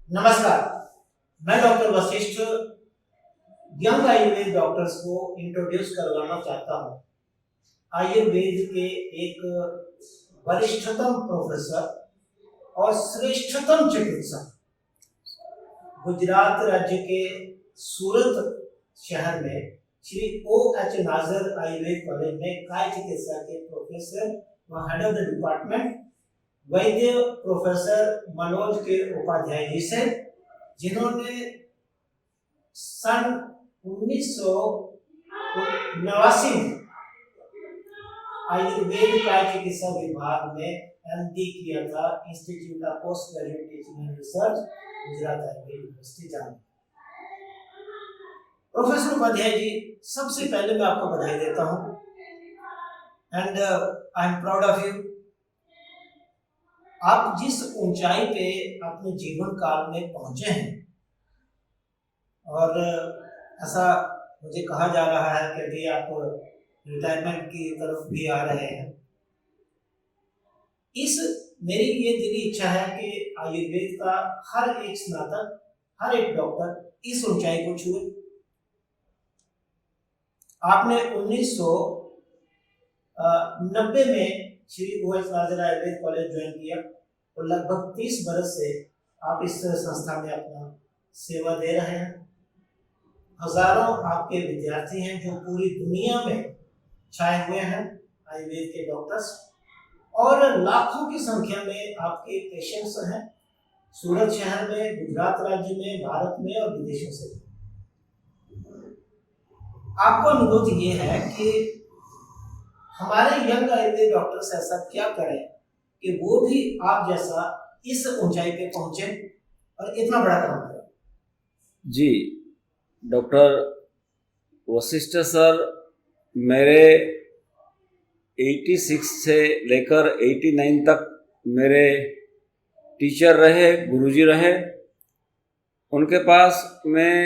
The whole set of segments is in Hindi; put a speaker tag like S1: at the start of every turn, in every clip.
S1: नमस्कार, मैं doctor Vashishtha young Ayurveda doctors को इंट्रोड्यूस करवाना चाहता हूँ। आयुर्वेद के एक वरिष्ठतम प्रोफेसर और श्रेष्ठतम चिकित्सक गुजरात राज्य के सूरत शहर में श्री O.H. नाजर आयुर्वेद कॉलेज में काय चिकित्सा के प्रोफेसर व head of the department Vaidya professor Manoj के उपाध्याय जी से, जिन्होंने सन 1989 में आयुर्वेद काय चिकित्सा विभाग में MD किया था, institute of post graduate teaching and research, Gujarat Ayurveda university जाना। प्रोफेसर उपाध्याय जी, सबसे पहले मैं आपको बधाई देता हूँ and I am proud of you. आप जिस ऊंचाई पे अपने जीवन काल में पहुंचे हैं, और ऐसा मुझे कहा जा रहा है कि अभी आप रिटायरमेंट की तरफ भी आ रहे हैं, मेरी ये दिली इच्छा है कि आयुर्वेद का हर एक स्नातक, हर एक डॉक्टर इस ऊंचाई को छुए। आपने 1990 में Shri O.H. Nazar Ayurveda college join किया और लगभग 30 बरस से आप इस संस्था में अपना सेवा दे रहे हैं। हजारों आपके विद्यार्थी हैं जो पूरी दुनिया में छाए हुए हैं, आयुर्वेद के डॉक्टर्स, और लाखों की संख्या में आपके पेशेंट्स हैं सूरत शहर में, गुजरात राज्य में, भारत में और विदेशों से। आपको अनुरोध ये है कि हमारे यंग आयुर्वेद डॉक्टर्स ऐसा क्या करें कि वो भी आप जैसा इस ऊंचाई पे पहुंचे और इतना बड़ा काम करें।
S2: जी, डॉक्टर वशिष्ठ सर मेरे 86 से लेकर 89 तक मेरे टीचर रहे, गुरुजी रहे। उनके पास मैं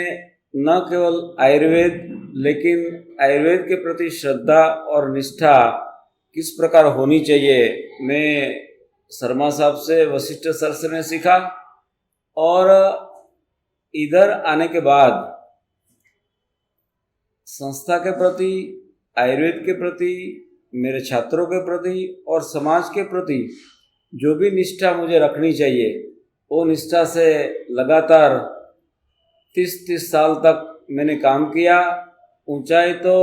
S2: न केवल आयुर्वेद लेकिन आयुर्वेद के प्रति श्रद्धा और निष्ठा किस प्रकार होनी चाहिए मैं शर्मा साहब से, वशिष्ठ सर से मैं सीखा। और इधर आने के बाद संस्था के प्रति, आयुर्वेद के प्रति, मेरे छात्रों के प्रति और समाज के प्रति जो भी निष्ठा मुझे रखनी चाहिए, वो निष्ठा से लगातार 30 साल तक मैंने काम किया। ऊंचाई तो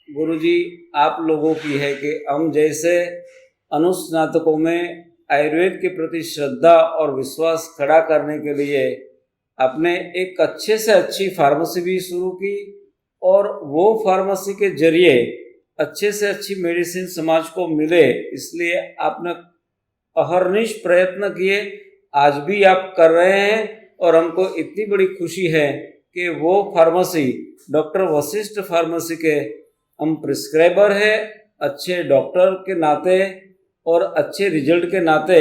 S2: गुरुजी आप लोगों की है कि हम जैसे अनुस्नातकों में आयुर्वेद के प्रति श्रद्धा और विश्वास खड़ा करने के लिए आपने एक अच्छे से अच्छी फार्मेसी भी शुरू की, और वो फार्मेसी के जरिए अच्छे से अच्छी मेडिसिन समाज को मिले, इसलिए आपने अहरनिश प्रयत्न किए। आज भी आप कर रहे हैं और हमको इतनी बड़ी खुशी है कि वो फार्मेसी डॉक्टर वशिष्ठ फार्मेसी के हम प्रिस्क्राइबर है। अच्छे डॉक्टर के नाते और अच्छे रिजल्ट के नाते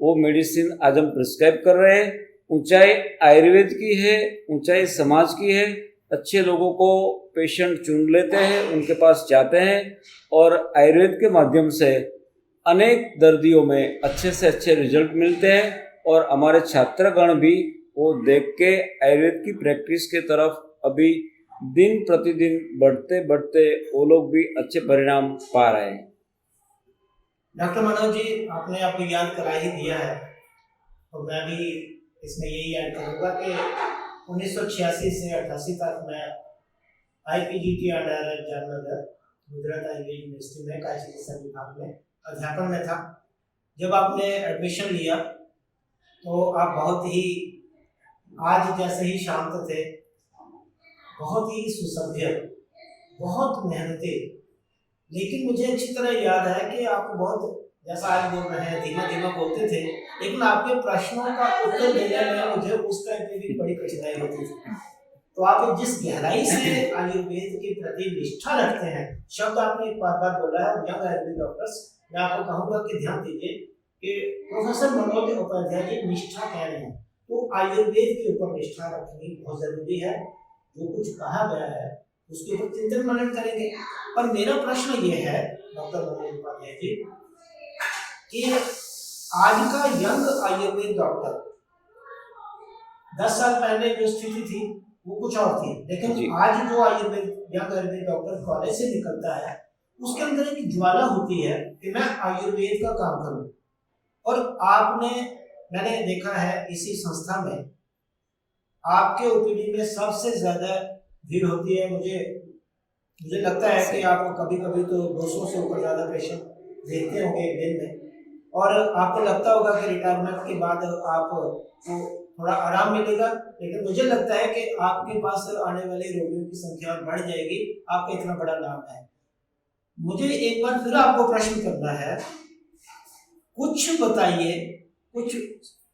S2: वो मेडिसिन आज हम प्रिस्क्राइब कर रहे हैं। ऊंचाई आयुर्वेद की है, ऊंचाई समाज की है। अच्छे लोगों को पेशेंट चुन लेते हैं, उनके पास जाते हैं और आयुर्वेद के माध्यम से अनेक दर्दियों में अच्छे से अच्छे रिजल्ट मिलते हैं, और हमारे छात्रगण भी वो देख के आयुर्वेद की प्रैक्टिस के तरफ अभी दिन प्रतिदिन बढ़ते बढ़ते वो लोग भी अच्छे परिणाम पा रहे हैं।
S1: डॉक्टर मनोज जी, आपने आपको याद करा ही दिया है, तो मैं भी इसमें यही ऐड करूँगा कि 1986 से 88 तक मैं IPGT under Jamnagar Gujarat Ayurveda university में काय चिकित्सा विभाग में अध्यापन में था। जब आपने एडमिशन लिया तो आप बहुत ही आज जैसे ही शांत थे, बहुत ही सुसभ्य, बहुत मेहनती, लेकिन मुझे अच्छी तरह याद है कि आप बहुत, जैसा आज बोल रहे हैं, धीमा धीमा बोलते थे, लेकिन आपके प्रश्नों का उत्तर देने में मुझे उस टाइम पे भी बड़ी कठिनाई होती थी। तो आप जिस गहराई से आयुर्वेद के प्रति निष्ठा रखते हैं, शब्द आपने एक बार बोला है, यंग आयुर्वेद डॉक्टर्स, मैं आपको कहूँगा कि ध्यान दीजिए कि प्रोफेसर मनोज उपाध्याय जी निष्ठा कह रहे हैं, तो आयुर्वेद के ऊपर निष्ठा रखनी बहुत जरूरी है। जो कुछ कहा गया है उसके ऊपर चिंतन मनन करेंगे। पर मेरा प्रश्न ये है डॉक्टर मनोज उपाध्याय जी कि आज का यंग आयुर्वेद डॉक्टर 10 साल पहले जो स्थिति थी वो कुछ और थी,
S2: जी।
S1: लेकिन आज जो Ayurveda young Ayurveda doctor college से निकलता है उसके अंदर एक ज्वाला होती है कि मैं आयुर्वेद का काम करूं। और मैंने देखा है इसी संस्था में आपके ओपीडी में सबसे ज्यादा भीड़ होती है। मुझे लगता है कि आप कभी कभी तो 200 से ऊपर ज्यादा पेशेंट देखते होंगे एक दिन में, और आपको लगता होगा कि रिटायरमेंट के बाद आपको थोड़ा आराम मिलेगा, लेकिन मुझे लगता है कि आपके पास आने वाले रोगियों की संख्या बढ़ जाएगी, आपका इतना बड़ा नाम है। मुझे एक बार फिर आपको प्रश्न करना है, कुछ बताइए, कुछ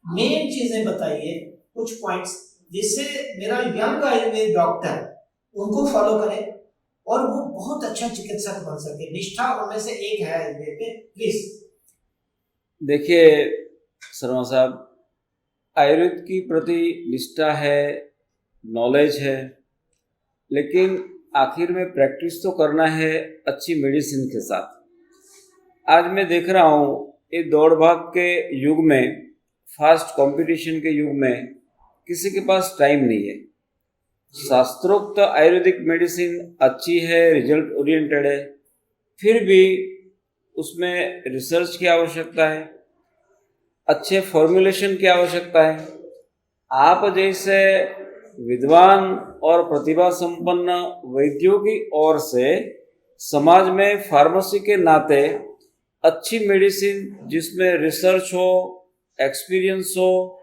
S1: मेन चीजें बताइए, कुछ पॉइंट्स जिससे मेरा यंग आयुर्वेद डॉक्टर उनको फॉलो करे और वो बहुत अच्छा चिकित्सक बन सके। निष्ठा उनमें से एक है आयुर्वेद पे, प्लीज।
S2: देखिए शर्मा साहब, आयुर्वेद की प्रति निष्ठा है, नॉलेज है, लेकिन आखिर में प्रैक्टिस तो करना है अच्छी मेडिसिन के साथ। आज मैं देख रहा हूँ ये दौड़ भाग के युग में, फास्ट कंपटीशन के युग में किसी के पास टाइम नहीं है। शास्त्रोक्त आयुर्वेदिक मेडिसिन अच्छी है, रिजल्ट ओरिएंटेड है, फिर भी उसमें रिसर्च की आवश्यकता है, अच्छे फॉर्मुलेशन की आवश्यकता है। आप जैसे विद्वान और प्रतिभा संपन्न वैद्यों की ओर से समाज में फार्मेसी के नाते अच्छी मेडिसिन जिसमें रिसर्च हो, एक्सपीरियंस हो,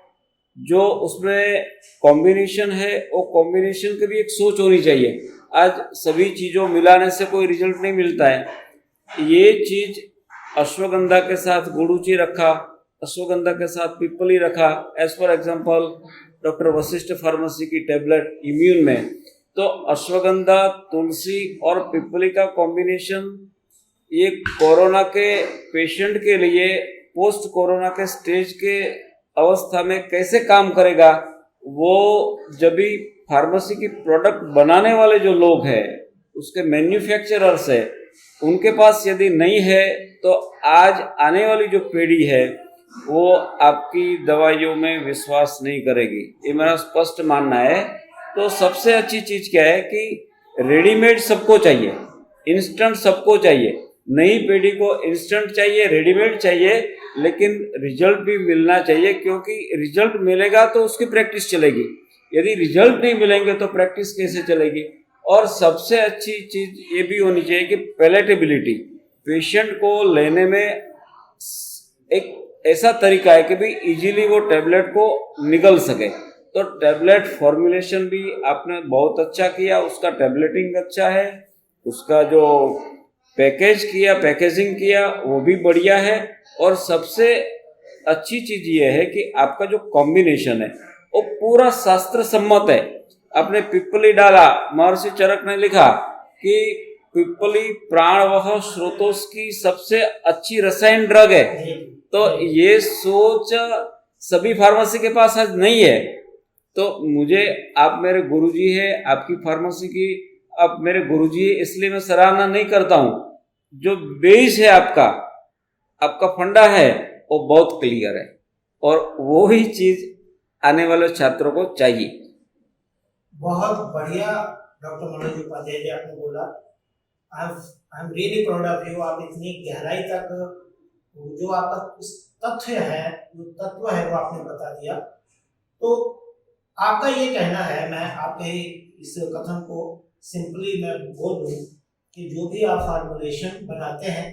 S2: जो उसमें कॉम्बिनेशन है वो कॉम्बिनेशन की भी एक सोच होनी चाहिए। आज सभी चीज़ों मिलाने से कोई रिजल्ट नहीं मिलता है। ये चीज़ अश्वगंधा के साथ गुड़ूची रखा, अश्वगंधा के साथ पिपली रखा, as for example doctor Vashishth pharmacy की टेबलेट इम्यून में, तो अश्वगंधा, तुलसी और पिपली का कॉम्बिनेशन ये कोरोना के पेशेंट के लिए पोस्ट कोरोना के स्टेज के अवस्था में कैसे काम करेगा, वो जब भी फार्मेसी की प्रोडक्ट बनाने वाले जो लोग हैं, उसके मैन्युफैक्चरर्स है, उनके पास यदि नहीं है तो आज आने वाली जो पीढ़ी है वो आपकी दवाइयों में विश्वास नहीं करेगी। ये मेरा स्पष्ट मानना है। तो सबसे अच्छी चीज़ क्या है कि रेडीमेड सबको चाहिए, इंस्टेंट सबको चाहिए। नई पीढ़ी को इंस्टेंट चाहिए, रेडीमेड चाहिए, लेकिन रिजल्ट भी मिलना चाहिए, क्योंकि रिजल्ट मिलेगा तो उसकी प्रैक्टिस चलेगी। यदि रिजल्ट नहीं मिलेंगे तो प्रैक्टिस कैसे चलेगी। और सबसे अच्छी चीज़ ये भी होनी चाहिए कि पैलेटेबिलिटी, पेशेंट को लेने में एक ऐसा तरीका है कि भाई इजीली वो टैबलेट को निगल सके। तो टैबलेट फॉर्मुलेशन भी आपने बहुत अच्छा किया, उसका टैबलेटिंग अच्छा है, उसका जो पैकेजिंग किया वो भी बढ़िया है। और सबसे अच्छी चीज़ ये है कि आपका जो कॉम्बिनेशन है वो पूरा शास्त्र सम्मत है। आपने पिपली डाला, महर्षि चरक ने लिखा कि पिपली प्राणवह स्रोतोस की सबसे अच्छी रसायन ड्रग है। तो ये सोच सभी फार्मेसी के पास आज नहीं है। तो आप मेरे गुरुजी है, आपकी फार्मेसी की आप मेरे गुरुजी है, इसलिए मैं सराहना नहीं करता हूँ। जो बेस है आपका फंडा है वो बहुत क्लियर है, और वो ही चीज आने वाले छात्रों को चाहिए।
S1: बहुत बढ़िया डॉक्टर मनोज उपाध्याय जी आपने बोला। I am really proud of you. आप इतनी गहराई तक जो आपका उस तथ्य है, जो तत्व है वो आपने बता दिया। तो आपका ये कहना है, मैं आपके इस कथन को सिंपली मैं बोल दूं कि जो भी आप फार्मुलेशन बनाते हैं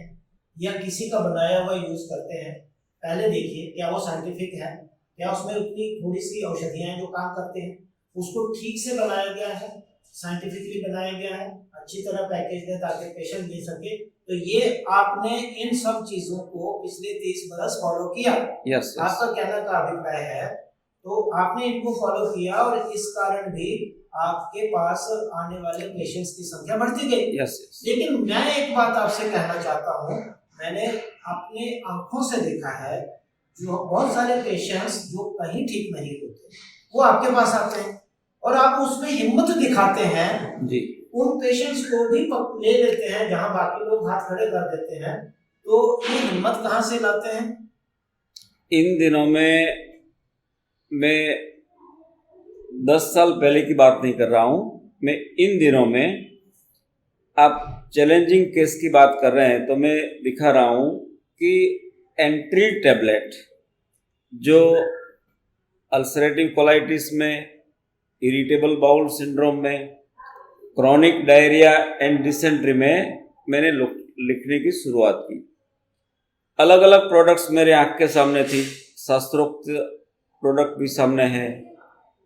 S1: या किसी का बनाया हुआ यूज करते हैं, पहले देखिए क्या वो साइंटिफिक है, क्या उसमें उतनी थोड़ी सी औषधियां हैं जो काम करते हैं, उसको ठीक से बनाया गया है, साइंटिफिकली बनाया गया है, अच्छी तरह पैकेज है ताकि पेशेंट ले सके। तो ये आपने इन सब चीजों को पिछले 30 बरस फॉलो किया।
S2: yes.
S1: आपका कहने का अभिप्राय है, तो आपने इनको फॉलो किया और इस कारण भी आपके पास आने वाले पेशेंट्स की संख्या बढ़ती गई।
S2: yes.
S1: लेकिन मैं एक बात आपसे कहना चाहता हूँ, मैंने अपने आंखों से देखा है जो बहुत सारे पेशेंट्स जो कहीं ठीक नहीं होते वो आपके पास आते हैं और आप उसमें हिम्मत दिखाते हैं
S2: जी।
S1: उन पेशेंट्स को भी ले लेते हैं जहां बाकी लोग हाथ खड़े कर देते हैं। तो ये हिम्मत कहाँ से लाते हैं?
S2: इन दिनों में मैं 10 साल पहले की बात नहीं कर रहा हूँ, मैं इन दिनों में, आप चैलेंजिंग केस की बात कर रहे हैं तो मैं दिखा रहा हूँ कि एंट्री टैबलेट जो अल्सरेटिव कोलाइटिस में, इरिटेबल बाउल सिंड्रोम में, क्रॉनिक डायरिया एंड डिसेंट्री में मैंने लिखने की शुरुआत की। अलग अलग प्रोडक्ट्स मेरे आँख के सामने थी, शास्त्रोक्त प्रोडक्ट भी सामने हैं।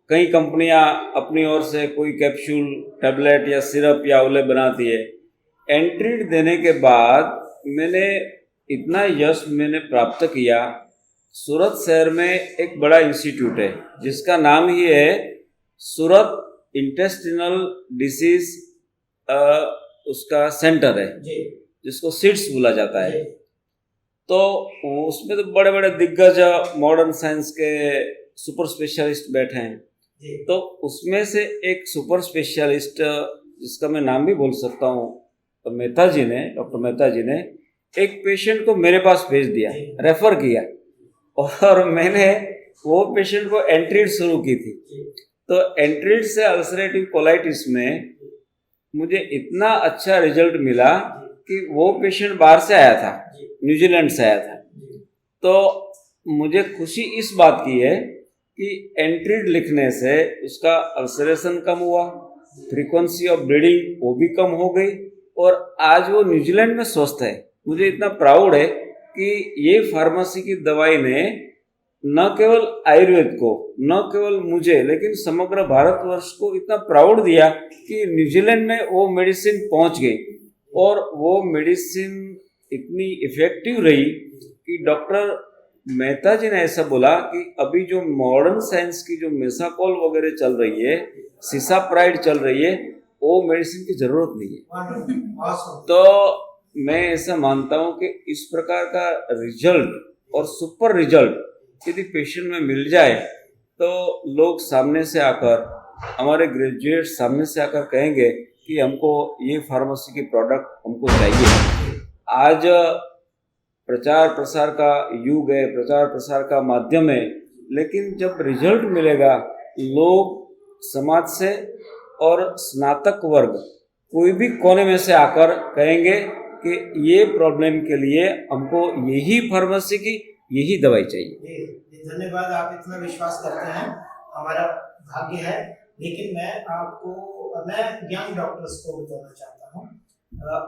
S2: कई कंपनियां अपनी ओर से कोई कैप्सूल, टैबलेट या सिरप या औले बनाती है। एंट्री देने के बाद मैंने इतना यश प्राप्त किया। सूरत शहर में एक बड़ा इंस्टीट्यूट है जिसका नाम ही है सूरत इंटेस्टिनल डिसीज उसका सेंटर है, जिसको सिट्स बोला जाता है। तो उसमें तो बड़े बड़े दिग्गज मॉडर्न साइंस के सुपर स्पेशलिस्ट बैठे हैं। तो उसमें से एक सुपर स्पेशलिस्ट, जिसका मैं नाम भी बोल सकता हूँ, तो डॉक्टर मेहता जी ने एक पेशेंट को मेरे पास भेज दिया, रेफर किया, और मैंने वो पेशेंट को एंट्रीड शुरू की थी। तो एंट्रीड से अल्सरेटिव कोलाइटिस में मुझे इतना अच्छा रिजल्ट मिला कि वो पेशेंट बाहर से आया था, न्यूजीलैंड से आया था। तो मुझे खुशी इस बात की है कि एंट्रीड लिखने से उसका अल्सरेशन कम हुआ, फ्रीक्वेंसी ऑफ ब्लीडिंग वो भी कम हो गई, और आज वो न्यूजीलैंड में स्वस्थ है। मुझे इतना प्राउड है कि ये फार्मेसी की दवाई ने न केवल आयुर्वेद को, न केवल मुझे, लेकिन समग्र भारतवर्ष को इतना प्राउड दिया कि न्यूजीलैंड में वो मेडिसिन पहुंच गई, और वो मेडिसिन इतनी इफेक्टिव रही कि डॉक्टर मेहता जी ने ऐसा बोला कि अभी जो मॉडर्न साइंस की जो मेसाकोल वगैरह चल रही है, सिसाप्राइड चल रही है, वो मेडिसिन की जरूरत नहीं है। तो मैं ऐसा मानता हूँ कि इस प्रकार का रिजल्ट और सुपर रिजल्ट यदि पेशेंट में मिल जाए तो लोग सामने से आकर, हमारे ग्रेजुएट सामने से आकर कहेंगे कि हमको ये फार्मेसी की प्रोडक्ट हमको चाहिए। आज प्रचार प्रसार का युग है, प्रचार प्रसार का माध्यम है, लेकिन जब रिजल्ट मिलेगा, लोग समाज से और स्नातक वर्ग कोई भी कोने में से आकर कहेंगे कि ये प्रॉब्लम के लिए हमको यही फार्मेसी की यही दवाई चाहिए।
S1: धन्यवाद, आप इतना विश्वास करते हैं, हमारा भाग्य है। लेकिन मैं यंग डॉक्टर्स को बताना चाहता हूँ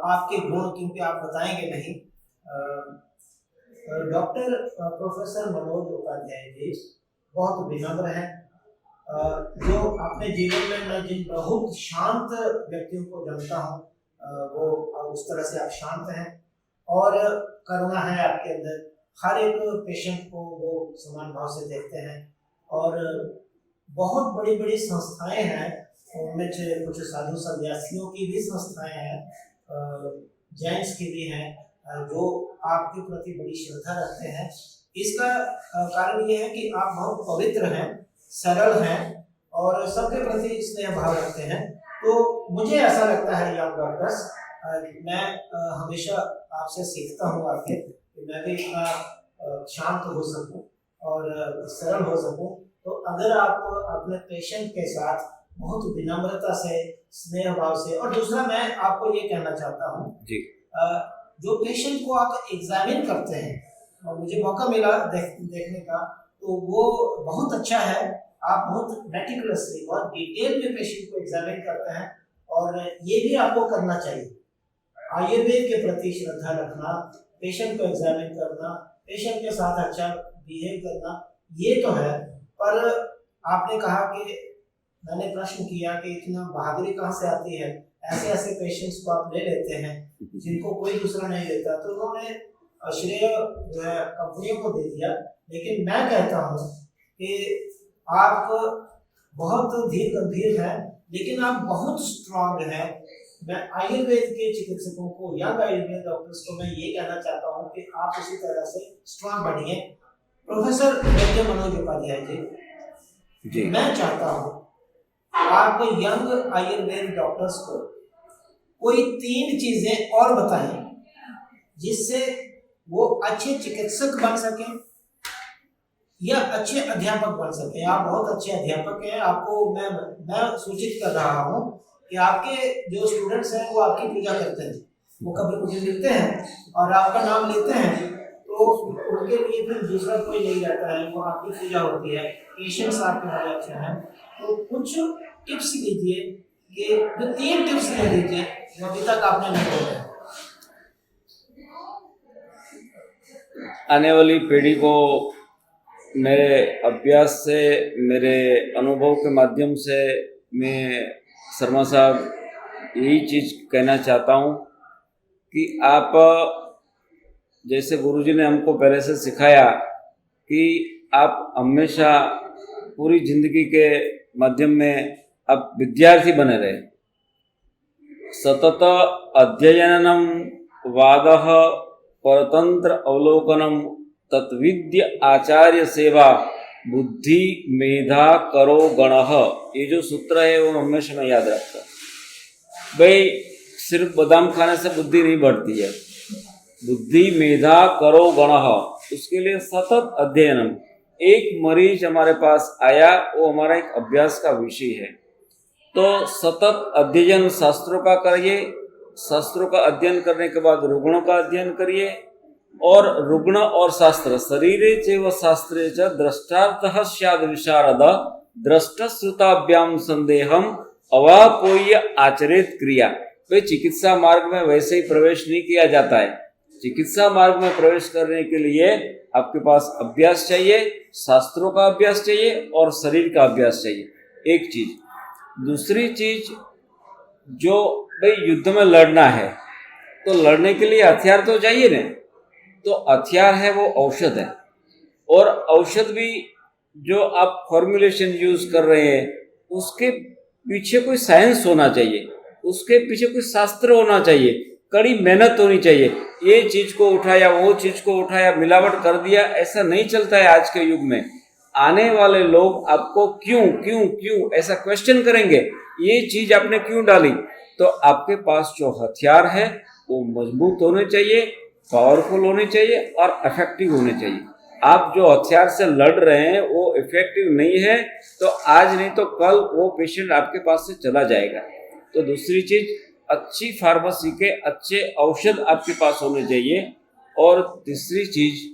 S1: आपके गुण, क्योंकि आप बताएंगे नहीं। डॉक्टर प्रोफेसर मनोज उपाध्याय जी बहुत विनम्र हैं। जो अपने जीवन में मैं जिन बहुत शांत व्यक्तियों को जानता हूँ, वो उस तरह से आप शांत हैं, और करुणा है आपके अंदर। हर एक पेशेंट को वो समान भाव से देखते हैं, और बहुत बड़ी बड़ी संस्थाएं हैं, उनमें से कुछ साधु संन्यासियों की भी संस्थाएं हैं, जैन्स की भी हैं, जो आपके प्रति बड़ी श्रद्धा रखते हैं। इसका कारण ये है कि आप बहुत पवित्र हैं, सरल हैं, और सबके प्रति स्नेह भाव रखते हैं। तो मुझे ऐसा लगता है यंग डॉक्टर्स, मैं हमेशा आपसे सीखता हूँ आके, कि मैं भी इतना शांत हो सकूं और सरल हो सकूं। तो अगर आप अपने पेशेंट के साथ बहुत विनम्रता से, स्नेह भाव से, और दूसरा मैं आपको ये कहना चाहता हूँ
S2: जी,
S1: जो पेशेंट को आप एग्जामिन करते हैं, और मुझे मौका मिला देखने का, तो वो बहुत अच्छा है। आप बहुत मेटिकुलसली, बहुत डिटेल में पेशेंट को एग्जामिन करते हैं, और ये भी आपको करना चाहिए। आयुर्वेद के प्रति श्रद्धा रखना, पेशेंट को एग्जामिन करना, पेशेंट के साथ अच्छा बिहेव करना, ये तो है। पर आपने कहा कि, मैंने प्रश्न किया कि इतना बहादुरी कहाँ से आती है, ऐसे ऐसे पेशेंट्स को आप ले लेते हैं जिनको कोई दूसरा नहीं लेता। तो उन्होंने श्रेय जो है कंपनियों को दे दिया। लेकिन मैं कहता हूँ कि आप बहुत धीर गंभीर हैं, लेकिन आप बहुत स्ट्रांग हैं। मैं आयुर्वेद के चिकित्सकों को, यंग आयुर्वेद डॉक्टर्स को मैं ये कहना चाहता हूँ कि आप उसी तरह से स्ट्रांग बनिए। प्रोफेसर डॉक्टर मनोज उपाध्याय जी, मैं चाहता हूँ आप यंग आयुर्वेद डॉक्टर्स को कोई 3 चीजें और बताएं जिससे वो अच्छे चिकित्सक बन सकें, या अच्छे अध्यापक बन सके। आप बहुत अच्छे अध्यापक हैं। आपको मैं सूचित कर रहा हूँ कि आपके जो स्टूडेंट्स हैं वो आपकी पूजा करते हैं, वो कभी मुझे मिलते हैं और आपका नाम लेते हैं, तो उनके लिए फिर दूसरा कोई नहीं रहता है, वो आपकी पूजा होती है। पेशेंट्स आपके बड़े अच्छे हैं। तो कुछ टिप्स दीजिए कि जो 3 टिप्स दे दीजिए जो अभी तक आपने नहीं बोले हैं।
S2: आने वाली पीढ़ी को मेरे अभ्यास से, मेरे अनुभव के माध्यम से मैं शर्मा साहब यही चीज़ कहना चाहता हूँ कि आप जैसे गुरुजी ने हमको पहले से सिखाया कि आप हमेशा पूरी जिंदगी के माध्यम में आप विद्यार्थी बने रहे। सतत अध्ययनम वादः परतंत्र अवलोकनम तत्विद्य आचार्य सेवा बुद्धि मेधा करो गणः, ये जो सूत्र है वो हमेशा मैं याद रखता। भाई सिर्फ बादाम खाने से बुद्धि नहीं बढ़ती है, बुद्धि मेधा करो गणः, उसके लिए सतत अध्ययनम। एक मरीज हमारे पास आया, वो हमारा एक अभ्यास का विषय है, तो सतत अध्ययन शास्त्रों का करिए। शास्त्रों का अध्ययन करने के बाद रुग्णों का अध्ययन करिए, और रुग्ण और शास्त्र शरीरे चैव शास्त्रे च द्रष्टार्थः स्याद् विशारद द्रष्ट श्रुताभ्याम संदेहम अवापोय्य आचरेत क्रिया। भाई चिकित्सा मार्ग में वैसे ही प्रवेश नहीं किया जाता है। चिकित्सा मार्ग में प्रवेश करने के लिए आपके पास अभ्यास चाहिए, शास्त्रों का अभ्यास चाहिए और शरीर का अभ्यास चाहिए, एक चीज। दूसरी चीज, जो भाई युद्ध में लड़ना है तो लड़ने के लिए हथियार तो चाहिए ना, तो हथियार है वो औषध है। और औषध भी जो आप फॉर्मुलेशन यूज कर रहे हैं उसके पीछे कोई साइंस होना चाहिए, उसके पीछे कोई शास्त्र होना चाहिए, कड़ी मेहनत होनी चाहिए। ये चीज को उठाया, वो चीज को उठाया, मिलावट कर दिया, ऐसा नहीं चलता है आज के युग में। आने वाले लोग आपको क्यों क्यों क्यों ऐसा क्वेश्चन करेंगे, ये चीज आपने क्यों डाली। तो आपके पास जो हथियार है वो मजबूत होने चाहिए, पावरफुल होने चाहिए और इफेक्टिव होने चाहिए। आप जो हथियार से लड़ रहे हैं वो इफेक्टिव नहीं है तो आज नहीं तो कल वो पेशेंट आपके पास से चला जाएगा। तो दूसरी चीज, अच्छी फार्मेसी के अच्छे औषध आपके पास होने चाहिए। और तीसरी चीज,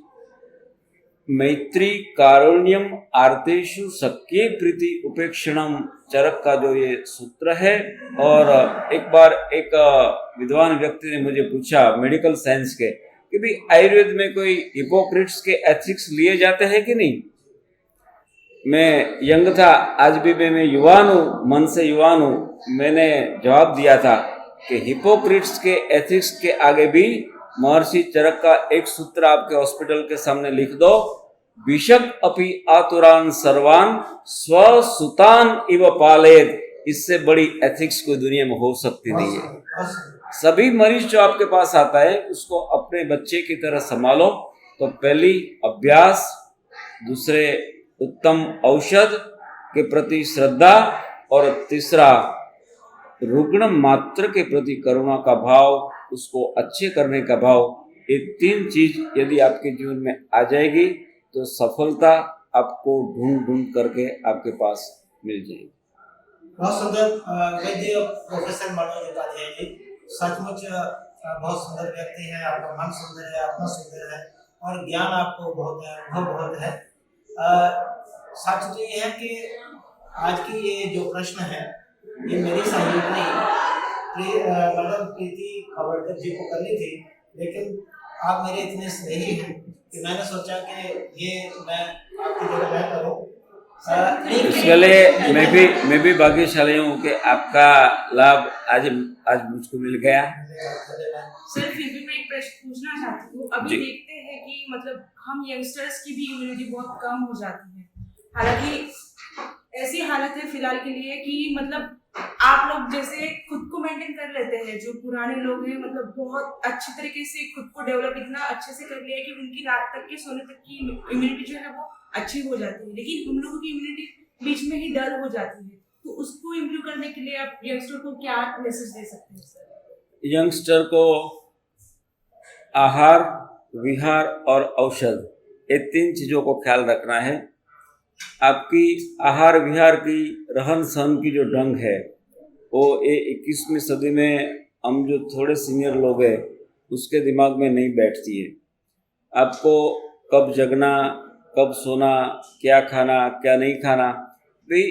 S2: मैत्री कारुण्यम आर्तेषु सख्ये प्रीति उपेक्षणम, चरक का जो ये सूत्र है। और एक बार एक विद्वान व्यक्ति ने मुझे पूछा मेडिकल साइंस के कि भाई आयुर्वेद में कोई हिपोक्रेट्स के एथिक्स लिए जाते हैं कि नहीं। मैं यंग था, आज भी मैं युवान हूँ, मन से युवान हूँ। मैंने जवाब दिया था कि हिपोक्रेट्स के एथिक्स के आगे भी महर्षि चरक का एक सूत्र आपके हॉस्पिटल के सामने लिख दो, विशक अपि आतुरान सर्वान स्वसुतान इव पालेत। इससे बड़ी एथिक्स कोई दुनिया में हो सकती नहीं है। सभी मरीज जो आपके पास आता है उसको अपने बच्चे की तरह संभालो। तो पहली अभ्यास, दूसरे उत्तम औषध के प्रति श्रद्धा, और तीसरा रुग्ण मात्र के प्रति करुणा का भाव, उसको अच्छे करने का भाव। ये 3 चीज यदि आपके जीवन में आ जाएगी तो सफलता आपको ढूंढ ढूंढ करके आपके पास मिल जाएगी।
S1: बहुत सुंदर वैद्य प्रोफेसर मनोज उपाध्याय जी, सचमुच बहुत सुंदर व्यक्ति है। आपका मन सुंदर है, आत्मा सुंदर है और ज्ञान आपको बहुत है, अनुभव बहुत है। सच तो ये है कि आज की ये जो प्रश्न है ये मेरी सहयोग नहीं, मैडम प्रीति खबरकर जी को करनी थी, लेकिन आप मेरे इतने स्नेही हैं कि मैंने सोचा कि ये मैं आपकी जगह मैं करूँ।
S2: इसके लिए मैं भी भाग्यशाली हूँ कि आपका लाभ आज मुझको मिल गया।
S3: सर फिर भी मैं एक प्रश्न पूछना चाहती हूँ। अभी देखते हैं कि मतलब हम यंगस्टर्स की भी इम्यूनिटी बहुत कम हो जाती है। हालांकि ऐसी हालत है फिलहाल के लिए कि मतलब आप लोग जैसे खुद को मेंटेन कर लेते हैं, जो पुराने लोग हैं मतलब बहुत अच्छी तरीके से खुद को डेवलप इतना अच्छे से कर लिया कि उनकी रात तक के सोने तक की इम्यूनिटी जो है वो अच्छी हो जाती है, लेकिन हम लोगों की इम्यूनिटी बीच में ही डल हो जाती है। तो उसको इम्प्रूव करने के लिए आप यंगस्टर को क्या मैसेज दे सकते हैं सर?
S2: यंगस्टर को आहार, विहार और औषध ये 3 चीज़ों को ख्याल रखना है। आपकी आहार विहार की, रहन सहन की जो ढंग है वो ये 21वीं सदी में हम जो थोड़े सीनियर लोग हैं उसके दिमाग में नहीं बैठती है। आपको कब जगना, कब सोना, क्या खाना क्या नहीं खाना, भाई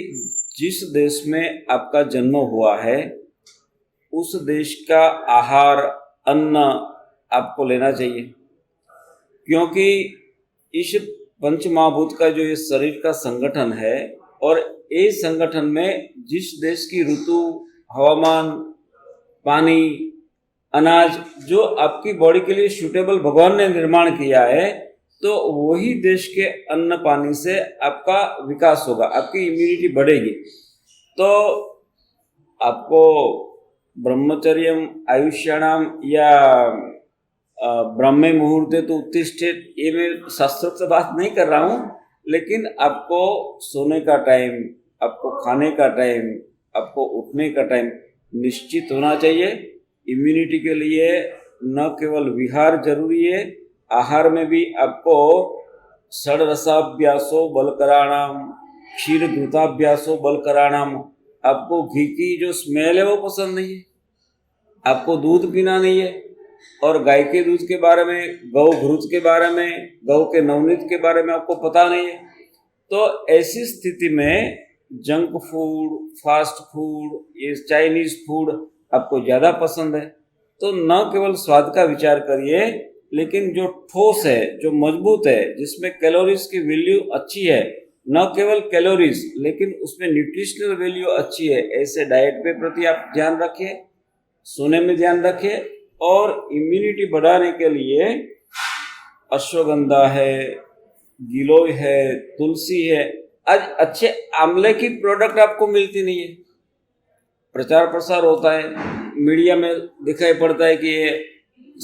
S2: जिस देश में आपका जन्म हुआ है उस देश का आहार अन्न आपको लेना चाहिए, क्योंकि इस पंच महाभूत का जो ये शरीर का संगठन है और इस संगठन में जिस देश की ऋतु, हवामान, पानी, अनाज जो आपकी बॉडी के लिए सूटेबल भगवान ने निर्माण किया है, तो वही देश के अन्न पानी से आपका विकास होगा, आपकी इम्यूनिटी बढ़ेगी। तो आपको ब्रह्मचर्यम आयुष्याणाम या ब्रह्मे मुहूर्ते तो उत्तिष्ठेत, ये मैं शास्त्रोक्त से बात नहीं कर रहा हूँ, लेकिन आपको सोने का टाइम, आपको खाने का टाइम, आपको उठने का टाइम निश्चित होना चाहिए। इम्यूनिटी के लिए न केवल विहार जरूरी है, आहार में भी आपको षड्रसाभ्यासो बलकराणाम, क्षीर घृताभ्यासो बलकराणाम। आपको घी की जो स्मेल है वो पसंद नहीं है, आपको दूध पीना नहीं है, और गाय के दूध के बारे में, गौ घृत के बारे में, गौ के नवनीत के बारे में आपको पता नहीं है। तो ऐसी स्थिति में जंक फूड, फास्ट फूड, ये चाइनीज फूड आपको ज़्यादा पसंद है। तो न केवल स्वाद का विचार करिए, लेकिन जो ठोस है, जो मजबूत है, जिसमें कैलोरीज की वैल्यू अच्छी है, न केवल कैलोरीज लेकिन उसमें न्यूट्रिशनल वैल्यू अच्छी है, ऐसे डाइट पे प्रति आप ध्यान रखिए, सोने में ध्यान रखिए। और इम्यूनिटी बढ़ाने के लिए अश्वगंधा है, गिलोय है, तुलसी है। आज अच्छे आंवले की प्रोडक्ट आपको मिलती नहीं है, प्रचार प्रसार होता है, मीडिया में दिखाई पड़ता है कि ये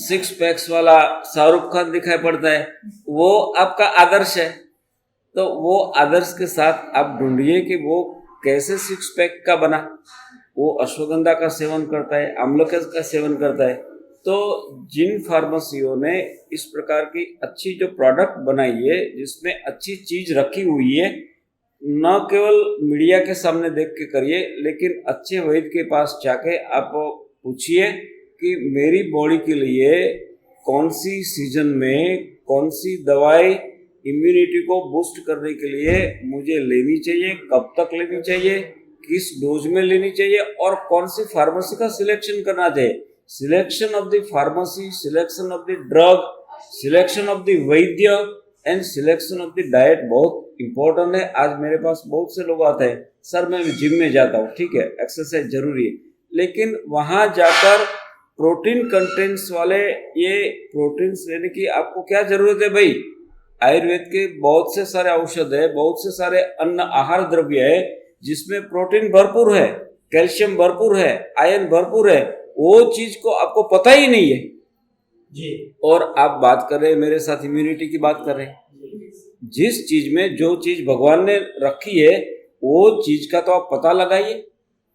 S2: 6 पैक्स वाला शाहरुख खान दिखाई पड़ता है, वो आपका आदर्श है। तो वो आदर्श के साथ आप ढूंढिए कि वो कैसे 6 पैक का बना। वो अश्वगंधा का सेवन करता है, आंवले का सेवन करता है। तो जिन फार्मेसियों ने इस प्रकार की अच्छी जो प्रोडक्ट बनाई है, जिसमें अच्छी चीज रखी हुई है, न केवल मीडिया के सामने देख के करिए, लेकिन अच्छे वैद्य के पास जाके आप पूछिए कि मेरी बॉडी के लिए कौन सी सीजन में कौन सी दवाई इम्यूनिटी को बूस्ट करने के लिए मुझे लेनी चाहिए, कब तक लेनी चाहिए, किस डोज में लेनी चाहिए, और कौन सी फार्मेसी का सिलेक्शन करना चाहिए। Selection of the pharmacy, selection of the drug, selection of the vaidya and selection of the diet बहुत इंपॉर्टेंट है। आज मेरे पास बहुत से लोग आते हैं, सर मैं जिम में जाता हूँ, ठीक है, एक्सरसाइज जरूरी है, लेकिन वहाँ जाकर प्रोटीन कंटेंट्स वाले ये प्रोटीन्स लेने की आपको क्या जरूरत है भाई? आयुर्वेद के बहुत से सारे औषध है, बहुत से सारे अन्न आहार द्रव्य है जिसमें प्रोटीन भरपूर है, कैल्शियम भरपूर है, आयरन भरपूर है, वो चीज को आपको पता ही नहीं है
S1: जी।
S2: और आप बात कर रहे हैं मेरे साथ इम्यूनिटी की बात कर रहे हैं। जिस चीज में जो चीज भगवान ने रखी है वो चीज का तो आप पता लगाइए।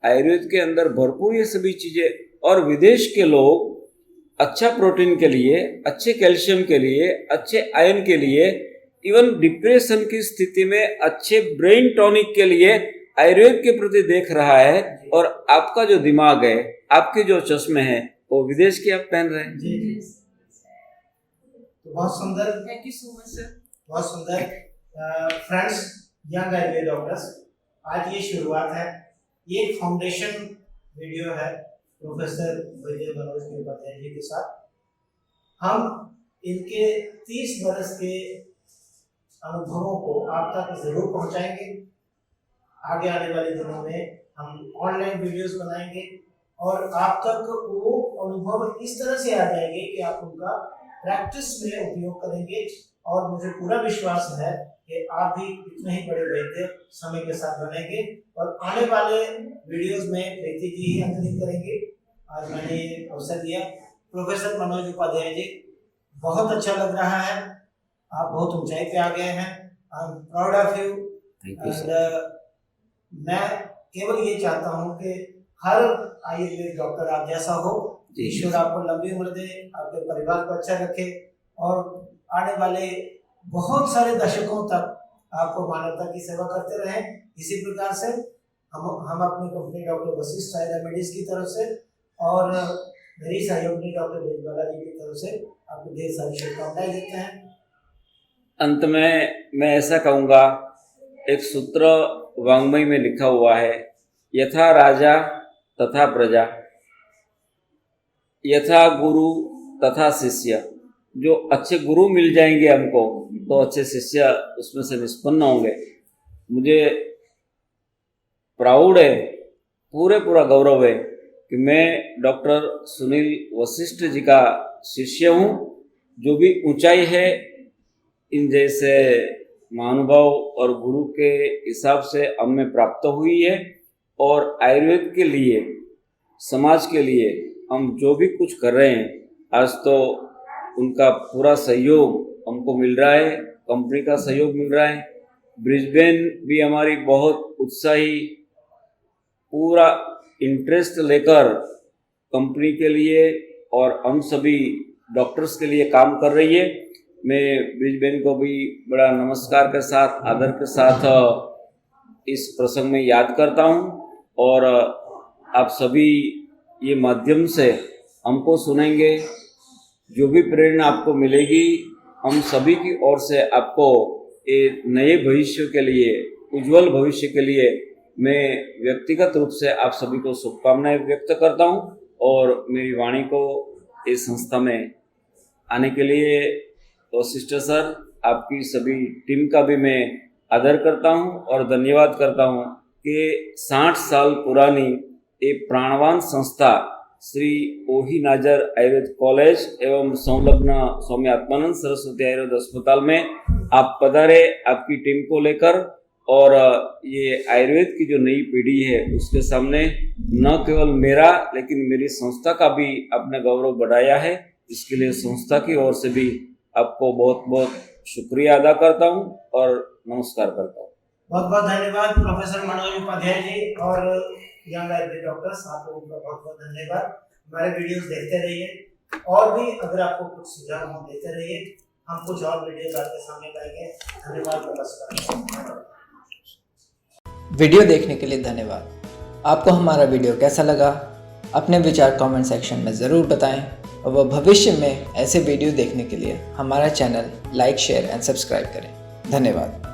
S2: आयुर्वेद के अंदर भरपूर ये सभी चीजें, और विदेश के लोग अच्छा प्रोटीन के लिए, अच्छे कैल्शियम के लिए, अच्छे आयरन के लिए, इवन डिप्रेशन की स्थिति में अच्छे ब्रेन टॉनिक के लिए आयुर्वेद के प्रति देख रहा है, और आपका जो दिमाग है, आपके जो चश्मे हैं वो विदेश के आप पहन रहे हैं।
S1: जी जी, तो बहुत सुंदर,
S3: thank you so much sir,
S1: बहुत सुंदर। फ्रेंड्स, यंग आयुर्वेद डॉक्टर्स, आज ये शुरुआत है, ये एक फाउंडेशन वीडियो है प्रोफेसर वैद्य मनोज उपाध्याय जी के साथ। हम इनके 30 बरस के अनुभवों को आप तक जरूर पहुंचाएंगे। आगे आने वाले दिनों में हम ऑनलाइन वीडियोस बनाएंगे और आप तक वो अनुभव इस तरह से आ जाएंगे कि आप उनका प्रैक्टिस में उपयोग करेंगे। और मुझे पूरा विश्वास है कि आप भी इतने ही बड़े वैद्य समय के साथ बनेंगे और आने वाले वीडियोस में प्रीति जी ही अंकित करेंगे। आज मैंने ये अवसर दिया। प्रोफेसर मनोज उपाध्याय जी, बहुत अच्छा लग रहा है, आप बहुत ऊंचाई पे आ गए हैं। I am proud of you. मैं केवल ये चाहता हूँ कि हर आयुर्वेद डॉक्टर आप जैसा हो। ईश्वर आपको लंबी उम्र दे, आपके परिवार को अच्छा रखे और आने वाले बहुत सारे दशकों तक आपको मानवता की सेवा करते रहे। इसी प्रकार से हम अपनी कंपनी डॉक्टर वशिष्ठ आयुर्वेदिक की तरफ से और मेरी सहयोगी डॉक्टर ब्रिजबाला जी की तरफ से आपको ढेर सारी शुभकामनाएं देते हैं।
S2: अंत में मैं ऐसा कहूँगा, एक सूत्र वाङ्मय में लिखा हुआ है, यथा राजा तथा प्रजा, यथा गुरु तथा शिष्य। जो अच्छे गुरु मिल जाएंगे हमको तो अच्छे शिष्य उसमें से निष्पन्न होंगे। मुझे प्राउड है, पूरा गौरव है कि मैं डॉक्टर सुनील वशिष्ठ जी का शिष्य हूँ। जो भी ऊंचाई है इन जैसे महानुभाव और गुरु के हिसाब से हमें प्राप्त हुई है, और आयुर्वेद के लिए, समाज के लिए हम जो भी कुछ कर रहे हैं, आज तो उनका पूरा सहयोग हमको मिल रहा है, कंपनी का सहयोग मिल रहा है। ब्रिस्बेन भी हमारी बहुत उत्साही, पूरा इंटरेस्ट लेकर कंपनी के लिए और हम सभी डॉक्टर्स के लिए काम कर रही है। मैं ब्रिस्बेन को भी बड़ा नमस्कार के साथ, आदर के साथ इस प्रसंग में याद करता हूँ, और आप सभी ये माध्यम से हमको सुनेंगे। जो भी प्रेरणा आपको मिलेगी, हम सभी की ओर से आपको एक नए भविष्य के लिए, उज्जवल भविष्य के लिए मैं व्यक्तिगत रूप से आप सभी को शुभकामनाएं व्यक्त करता हूं। और मेरी वाणी को इस संस्था में आने के लिए वशिष्ठ सर, आपकी सभी टीम का भी मैं आदर करता हूं और धन्यवाद करता हूं कि 60 साल पुरानी एक प्राणवान संस्था श्री ओही नाजर आयुर्वेद कॉलेज एवं संलग्न स्वामी आत्मानंद सरस्वती आयुर्वेद अस्पताल में आप पधारे, आपकी टीम को लेकर, और ये आयुर्वेद की जो नई पीढ़ी है उसके सामने न केवल मेरा लेकिन मेरी संस्था का भी आपने गौरव बढ़ाया है। इसके लिए संस्था की ओर से भी आपको बहुत बहुत शुक्रिया अदा करता हूँ और नमस्कार करता हूँ।
S1: बहुत बहुत धन्यवाद प्रोफेसर मनोज उपाध्याय जी और यंग आयुर्वेद डॉक्टर्स, आप लोगों का बहुत बहुत धन्यवाद। हमारे वीडियोस देखते रहिए और भी अगर आपको कुछ सुझाव हो देते रहिए, हम कुछ और वीडियोस आपके सामने लाएंगे। धन्यवाद, नमस्कार।
S4: वीडियो देखने के लिए धन्यवाद। आपको हमारा वीडियो कैसा लगा अपने विचार कमेंट सेक्शन में ज़रूर बताएं, और वह भविष्य में ऐसे वीडियो देखने के लिए हमारा channel like, share and subscribe करें। धन्यवाद।